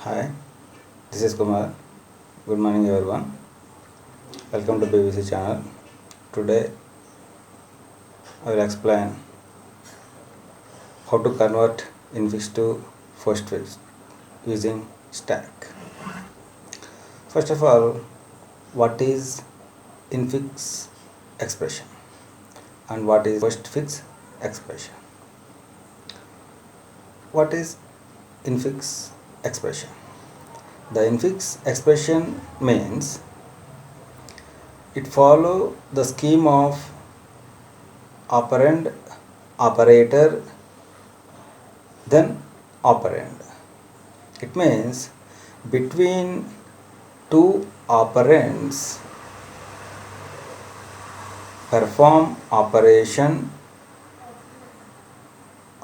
Hi, this is Kumar. Good morning, everyone. Welcome to BBC channel. Today, I will explain how to convert infix to postfix using stack. First of all, what is infix expression and what is postfix expression? What is infix expression? The infix expression means it follow the scheme of operand, operator, then operand. It means between two operands perform operation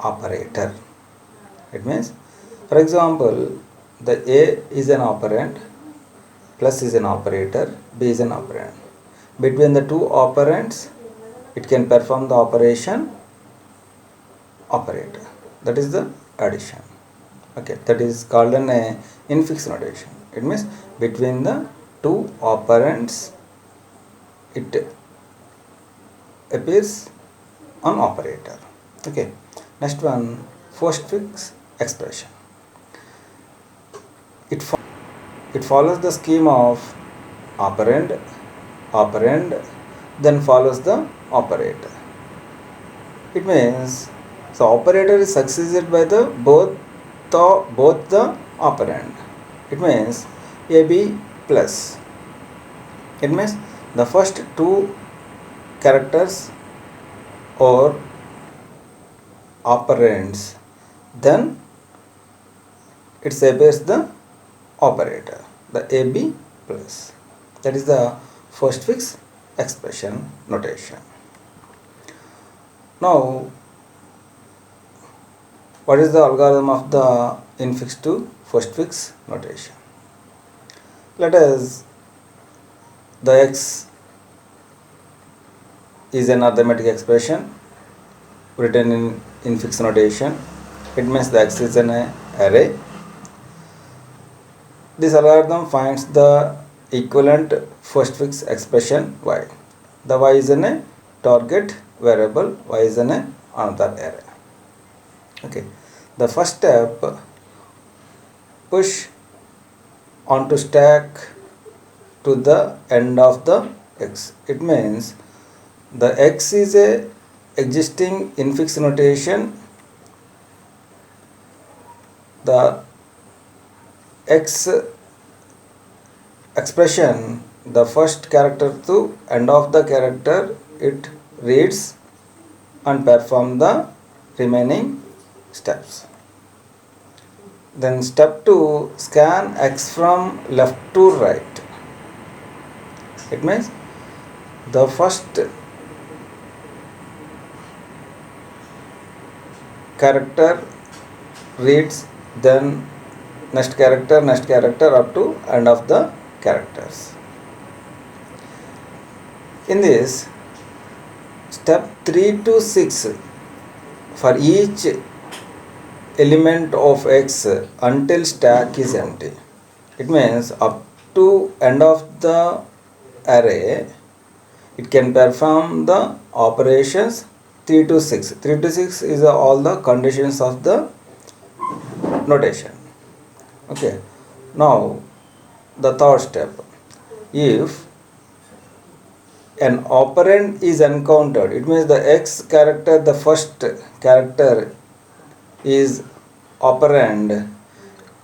operator. It means, for example, the A is an operand, plus is an operator, B is an operand. Between the two operands, it can perform the operation operator. That is the addition. Okay, that is called an infix notation. It means between the two operands, it appears on operator. Okay, next one, postfix expression. It follows the scheme of operand, then follows the operator. It means the operator is succeeded by the both the operand. It means AB plus. It means the first two characters or operands, then it appears the operator, the AB plus. That is the postfix expression notation. Now, what is the algorithm of the infix to postfix notation? Let us, the x is an arithmetic expression written in infix notation. It means the x is an array. This algorithm finds the equivalent postfix expression y. The y is a target variable, y is an another array. Okay. The first step, push onto stack to the end of the x. It means the x is a existing infix notation. The x expression, the first character to end of the character, it reads and perform the remaining steps. Then step 2, scan x from left to right. It means the first character reads, then next character up to end of the characters. In this, step 3 to 6, for each element of x until stack is empty. It means up to end of the array, it can perform the operations 3 to 6. 3 to 6 is all the conditions of the notation. Okay. Now, the third step. If an operand is encountered, it means the x character, the first character is operand,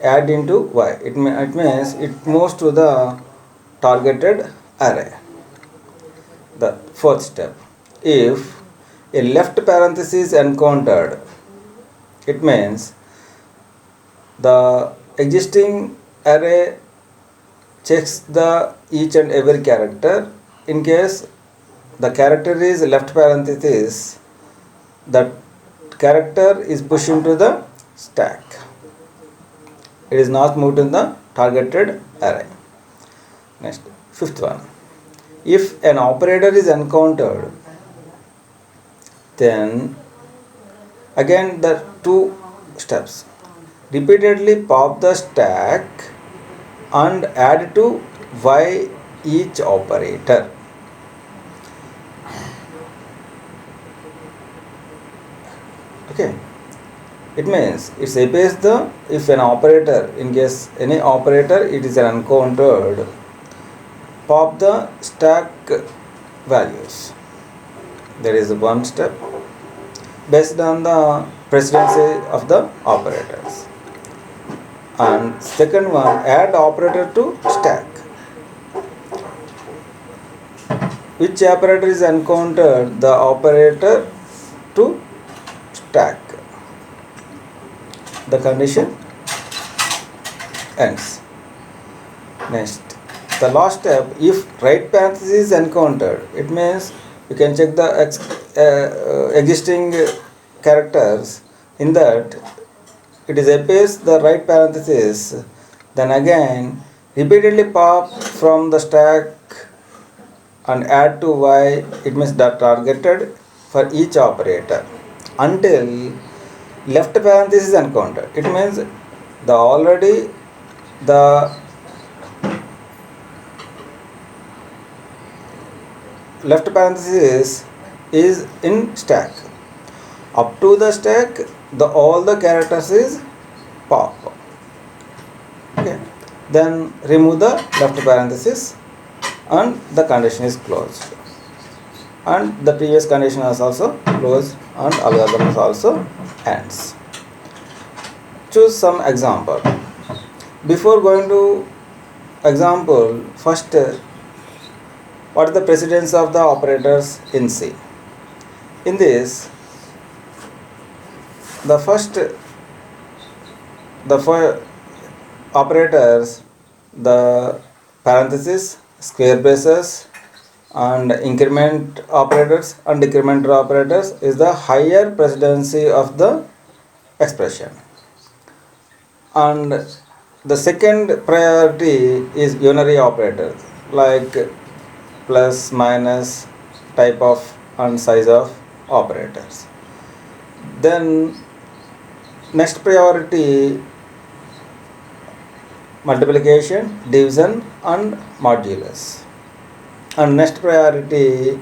add into y. It means it moves to the targeted array. The fourth step. If a left parenthesis encountered, it means the existing array checks the each and every character. In case the character is left parenthesis, that character is pushed into the stack. It is not moved in the targeted array. Next, fifth one. If an operator is encountered, then again the two steps. repeatedly pop the stack and add to y each operator. Okay, it means it obeys the, if an operator, in case any operator it is uncounted, pop the stack values. There is one step based on the precedency of the operators. And second one, add operator to stack. Which operator is encountered, the operator to stack. The condition ends. Next, the last step, if right parenthesis is encountered, it means you can check the existing characters. In that, it is appears the right parenthesis, then again repeatedly pop from the stack and add to y, it means the targeted for each operator until left parenthesis is encountered. It means the already the left parenthesis is in stack. Up to the stack, the all the characters is pop. Okay. Then remove the left parenthesis and the condition is closed. And the previous condition is also closed and algorithm is also ends. Choose some example. Before going to example, first what is the precedence of the operators in C? In this, the first operators, the parenthesis, square braces, and increment operators and decrement operators is the higher precedency of the expression. And the second priority is unary operators like plus, minus type of and size of operators. Then next priority, multiplication, division and modulus. And next priority,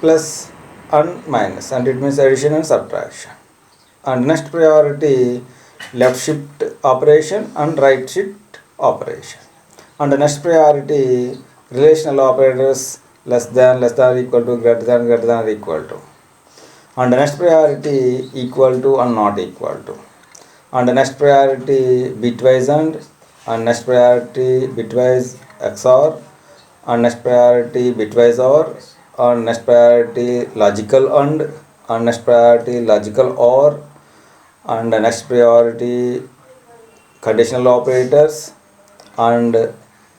plus and minus, and it means addition and subtraction. And next priority, left shift operation and right shift operation. And the next priority, relational operators less than or equal to, greater than or equal to. And the next priority, equal to and not equal to. And the next priority, bitwise and next priority, bitwise XOR, and next priority, bitwise OR, and next priority, logical and next priority, logical OR, and the next priority, conditional operators, and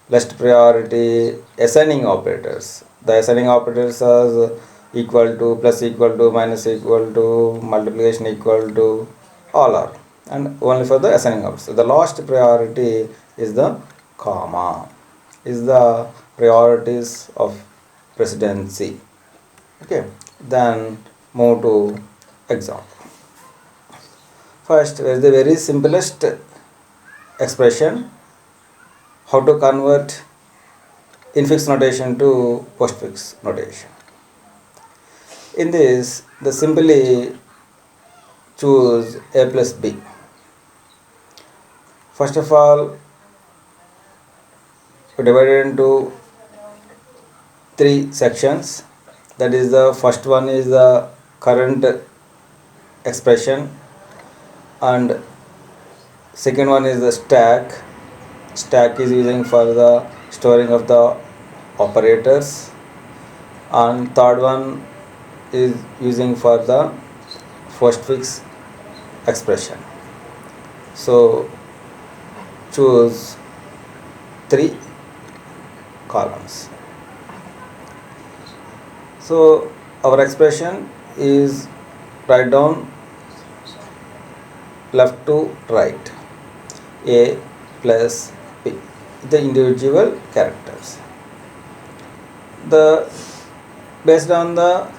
next priority, assigning operators. The assigning operators are equal to, plus equal to, minus equal to, multiplication equal to, all are, and only for the assigning operators. So the last priority is the comma, is the priorities of precedency. Okay, then move to example. First, is the very simplest expression, how to convert infix notation to postfix notation. In this, the simply choose a plus b. First of all, we divide it into three sections. That is, the first one is the current expression, and second one is the stack. Stack is using for the storing of the operators, and third one is using for the postfix expression. So choose three columns. So our expression is write down left to right, a plus b, the individual characters. The based on the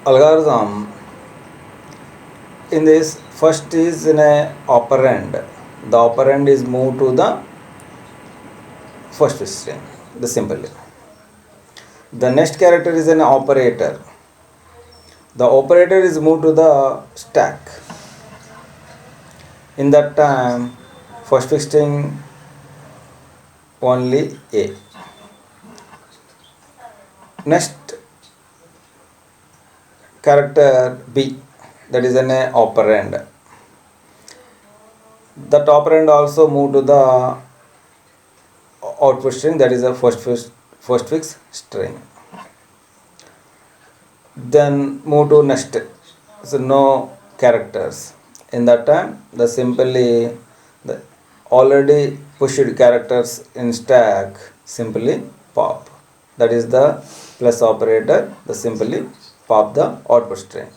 algorithm, in this First is in a operand. The operand is moved to the first string, the simply. The next character is an operator. The operator is moved to the stack. In that time, first string only A. Next character B, that is an operand. That operand also moved to the output string, that is a first fix string. Then move to next. So no characters. In that time, the simply the already pushed characters in stack simply pop. That is the plus operator. The simply pop the output string.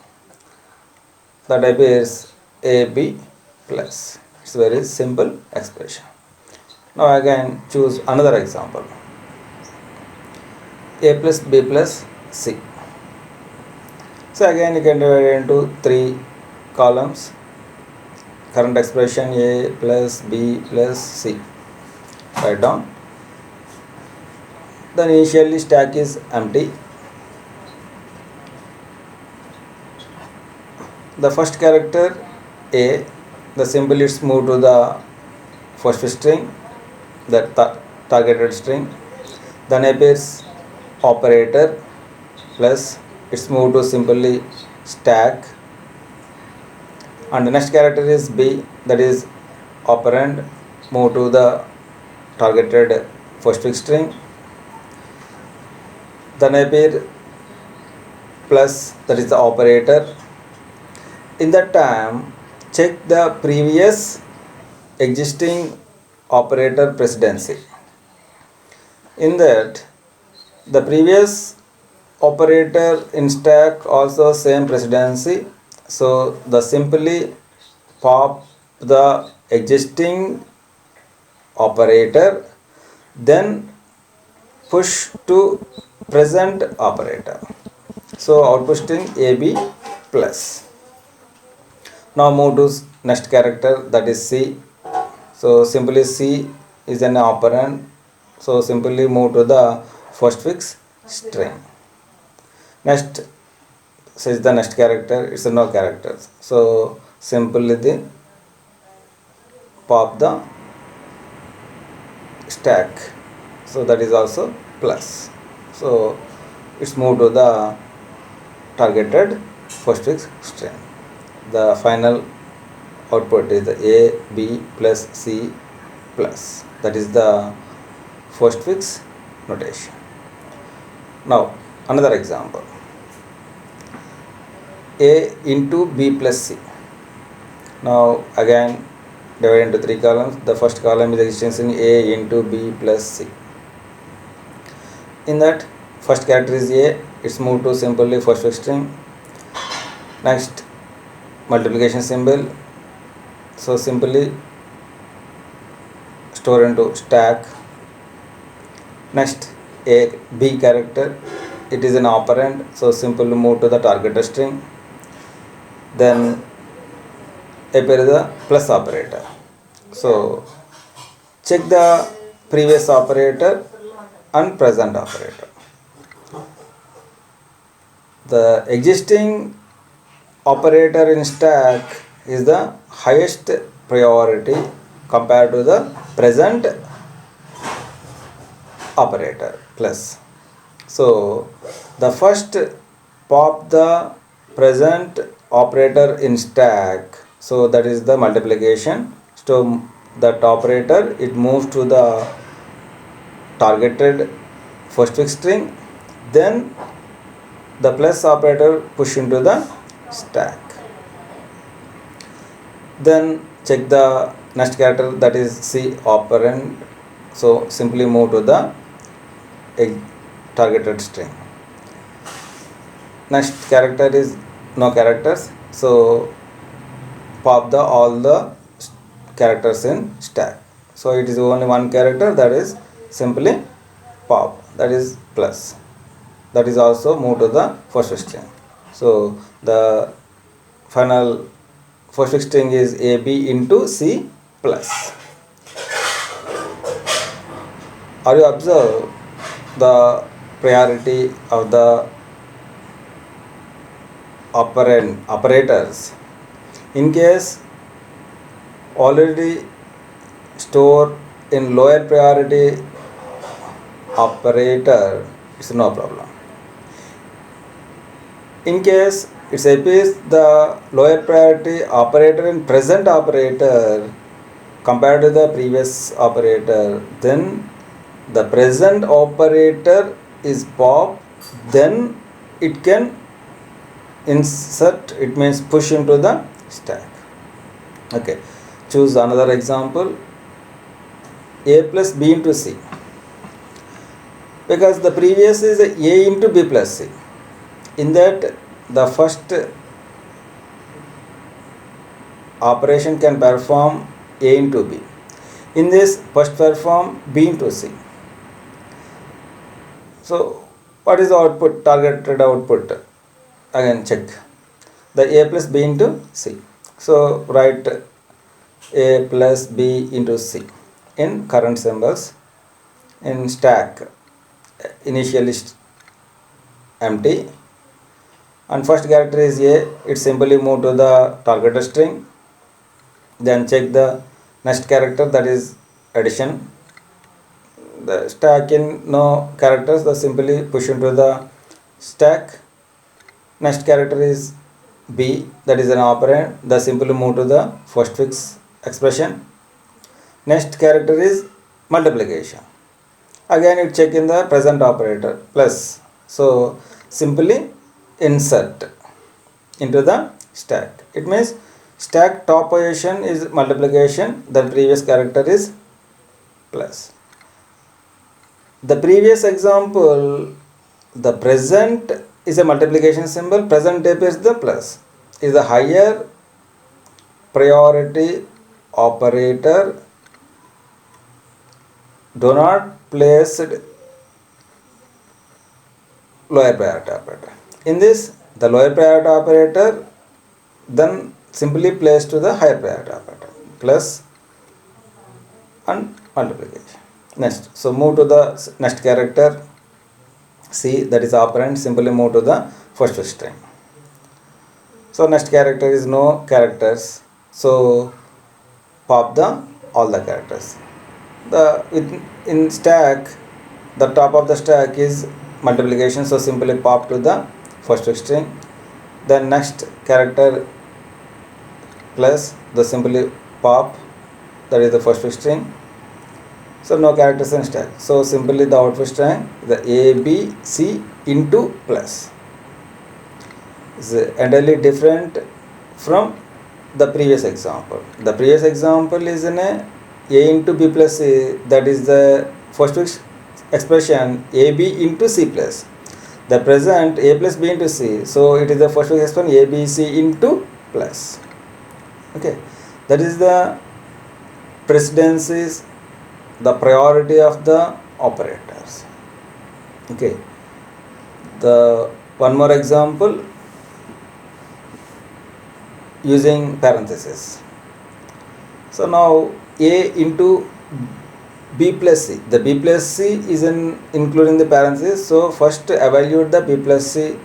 That appears AB plus. It's a very simple expression. Now again choose another example. A plus B plus C. So again you can divide it into 3 columns. Current expression A plus B plus C. Write down. Then initially stack is empty. The first character A, the symbol is moved to the first string, the targeted string. Then appears operator plus it's moved to simply stack. And the next character is B, that is operand, move to the targeted first fixed string. Then appear plus, that is the operator. In that time, check the previous existing operator precedency. In that, the previous operator in stack also same precedency. So the simply pop the existing operator, then push to present operator. So output string AB plus. Now move to next character, that is C. So simply C is an operand. So simply move to the first fix string. Next says the next character, it's a no characters. So simply the pop the stack. So that is also plus. So it's moved to the targeted first fix string. The final output is the A, B plus C plus. That is the first fix notation. Now another example. A into B plus C. Now again divide into 3 columns. The first column is extension A into B plus C. In that, first character is A, it's moved to simply first fixed string. Next, multiplication symbol. So simply store into stack. Next, A B character, it is an operand, so simply move to the targeted string. Then appear the plus operator. So check the previous operator and present operator. The existing operator in stack is the highest priority compared to the present operator plus. So the first pop the present operator in stack, so that is the multiplication. So that operator, it moves to the targeted first fixed string, then the plus operator push into the stack. Then check the next character, that is C operand, so simply move to the targeted string. Next character is no characters, so pop the all the characters in stack. So it is only one character, that is simply pop, that is plus. That is also moved to the first string. So the final first string is AB into C plus. Are you observe the priority of the operators? In case already stored in lower priority operator, it's no problem. In case it appears the lower priority operator in present operator compared to the previous operator, then the present operator is pop, then it can insert, it means push into the stack. Okay, choose another example. A plus B into C, because the previous is A into B plus C. In that the first operation can perform A into B. In this, first perform B into C. So what is the output, targeted output? Again check the A plus B into C. So write A plus B into C in current symbols. In stack, initially empty, and first character is A, it simply move to the targeted string, then check the next character, that is addition. The stack in no characters, the simply push into the stack. Next character is B, that is an operand, the simply move to the first fix expression. Next character is multiplication, again it check in the present operator plus, so simply insert into the stack. It means stack top position is multiplication, the previous character is plus. The previous example, the present is a multiplication symbol, present appears the plus, is a higher priority operator, do not place lower priority operator. In this, the lower priority operator then simply place to the higher priority operator, plus and multiplication. Next, so move to the next character C, that is operand, simply move to the first string. So next character is no characters, so pop the all the characters. In stack, the top of the stack is multiplication, so simply pop to the first string. Then next character plus, the simply pop, that is the first string. So no characters in stack, so simply the output string, the A, B, C into plus, is entirely different from the previous example. The previous example is in a into B plus C, that is the first expression AB into C plus. The present A plus B into C, so it is the first expression ABC into plus. Okay, that is the precedences, the priority of the operators. Okay, the one more example using parenthesis. So now A into B plus C, the B plus C is including the parenthesis, so first evaluate the B plus C.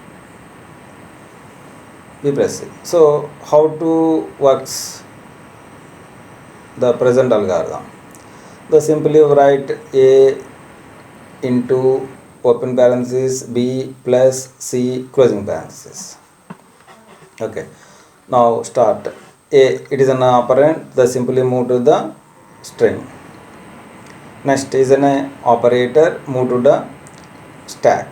So how to works the present algorithm? The simply write A into open parenthesis B plus C closing parenthesis. Okay, now start. A, it is an operand, the simply move to the string. Next is an operator, move to the stack.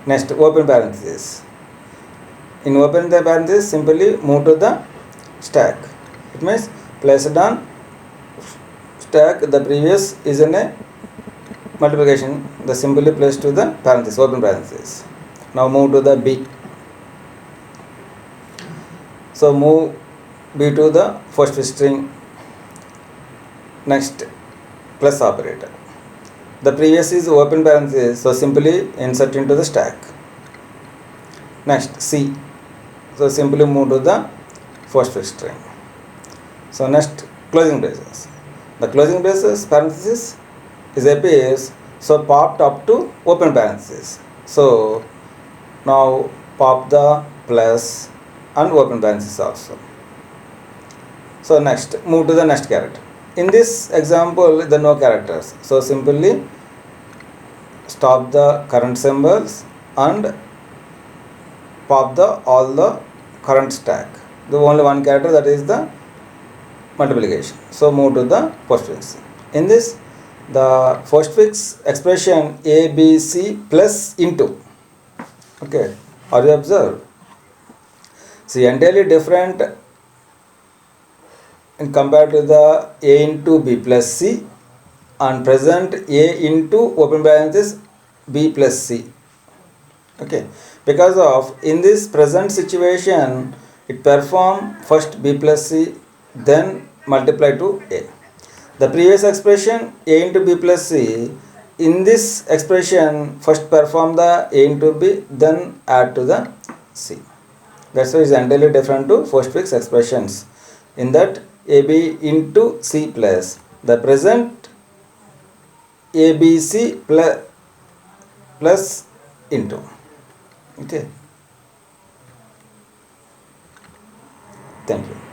Next open parenthesis. In open the parenthesis, simply move to the stack. It means placed on stack, the previous is in a multiplication, the simply place to the parenthesis, open parenthesis. Now move to the B. So move B to the first string. Next plus operator. The previous is open parenthesis, so simply insert into the stack. Next C. So simply move to the postfix string. So next, closing braces. The closing braces parenthesis is appears so popped up to open parenthesis. So now pop the plus and open parenthesis also. So next, move to the next character. In this example, there are no characters. So simply stop the current symbols and pop the all the current stack. The only one character, that is the multiplication. So move to the postfix. In this, the postfix expression ABC plus into. Okay, are you observe? See, entirely different in compared to the A into B plus C, and present A into open parenthesis B plus C. Okay, because of in this present situation it perform first B plus C, then multiply to A. The previous expression A into B plus C, in this expression first perform the A into B, then add to the C. That's why it's entirely different to postfix expressions. In that AB into C plus the present ABC plus into. Okay. Thank you.